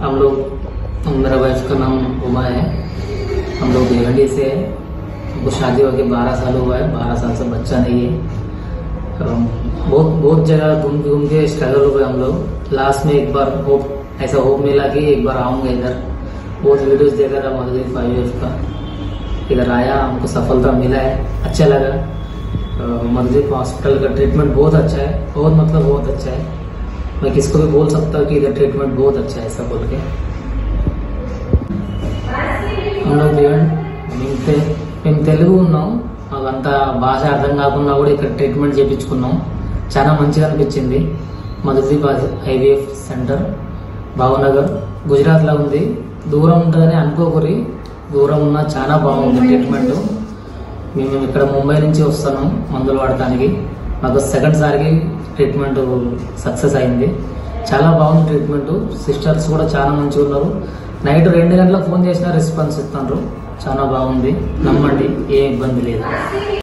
हम लोग मेरा वाइफ का नाम उमा है। हम लोग भिवंडी से है। हमको शादी होके 12 साल हुआ है। 12 साल से बच्चा नहीं है। बहुत जगह घूम के स्ट्रगल हुए हम लोग। लास्ट में एक बार ऐसा होप मिला कि एक बार आऊँगा इधर। बहुत वीडियोस देखा था मधुरी 5 years का। इधर आया, हमको सफलता मिला है, अच्छा लगा। मधुरी हॉस्पिटल का ट्रीटमेंट बहुत अच्छा है, बहुत अच्छा है। मैं किसको भी बोल सकता हूँ कि इधर ट्रीटमेंट बहुत अच्छा है, ऐसा बोल के। हम लोग మేము తెలుగు ఉన్నాం, మాకంతా భాష అర్థం కాకుండా కూడా ఇక్కడ ట్రీట్మెంట్ చేయించుకున్నాం। చాలా మంచిగా అనిపించింది। మధురీ ఐవీఎఫ్ సెంటర్ భావనగర్ గుజరాత్లో ఉంది। దూరం ఉంటుందని అనుకోకూరి, దూరం ఉన్నా చాలా బాగుంది ట్రీట్మెంట్। మేము ఇక్కడ ముంబై నుంచి వస్తున్నాం మందులు వాడటానికి। మాకు సెకండ్ సారికి ట్రీట్మెంట్ సక్సెస్ అయింది। చాలా బాగుంది ట్రీట్మెంట్। సిస్టర్స్ కూడా చాలా మంచిగా ఉన్నారు। నైట్ 2 గంటలకు ఫోన్ చేసినా రెస్పాన్స్ ఇస్తున్నారు। చాలా బాగుంది, నమ్మండి, ఏ ఇబ్బంది లేదు।